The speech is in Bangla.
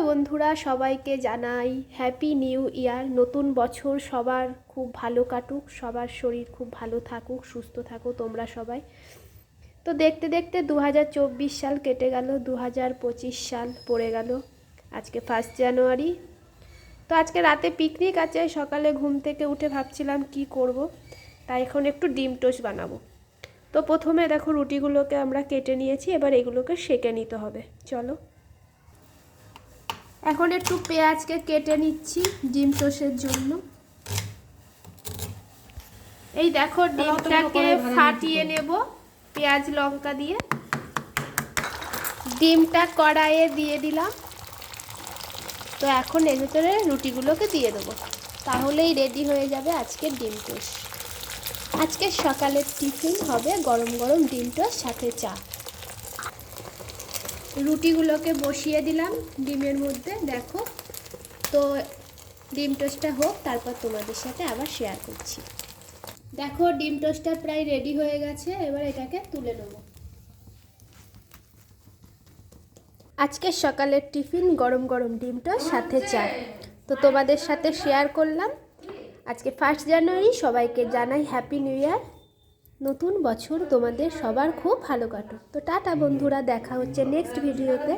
বন্ধুরা, সবাইকে জানাই হ্যাপি নিউ ইয়ার। নতুন বছর সবার খুব ভালো কাটুক, সবার শরীর খুব ভালো থাকুক, সুস্থ থাকো তোমরা সবাই। তো দেখতে দেখতে 2024 সাল কেটে গেল, 2025 সাল পড়ে গেল। আজকে 1 জানুয়ারি। তো আজকে রাতে পিকনিক আছে। সকালে ঘুম থেকে উঠে ভাবছিলাম কি করব, তাই এখন একটু ডিম টোস্ট বানাবো। তো প্রথমে দেখো রুটিগুলোকে আমরা কেটে নিয়েছি, এবার এগুলোকে সেঁকে নিতে হবে। চলো, এখন একটু পেঁয়াজকে কেটে নিচ্ছি ডিম টোস্টের জন্য। এই দেখো ডিমটাকে ফাটিয়ে নেব পেঁয়াজ লঙ্কা দিয়ে। ডিমটা কড়াইয়ে দিয়ে দিলাম। তো এখন এর ভিতরে রুটিগুলোকে দিয়ে দেবো, তাহলেই রেডি হয়ে যাবে আজকের ডিম টোস্ট। আজকের সকালের টিফিন হবে গরম গরম ডিম টোস্ট সাথে চা। রুটিগুলোকে বসিয়ে দিলাম ডিমের মধ্যে। দেখো, তো ডিম টোস্টটা হোক, তারপর তোমাদের সাথে আবার শেয়ার করছি। দেখো ডিম টোস্টটা প্রায় রেডি হয়ে গেছে, এবার এটাকে তুলে নেব। আজকের সকালের টিফিন গরম গরম ডিম টোস্ট সাথে চা, তো তোমাদের সাথে শেয়ার করলাম। আজকে 1 জানুয়ারি, সবাইকে জানাই হ্যাপি নিউ ইয়ার। নতুন বছর তোমাদের সবার খুব ভালো কাটুক। তো টাটা বন্ধুরা, দেখা হচ্ছে নেক্সট ভিডিওতে।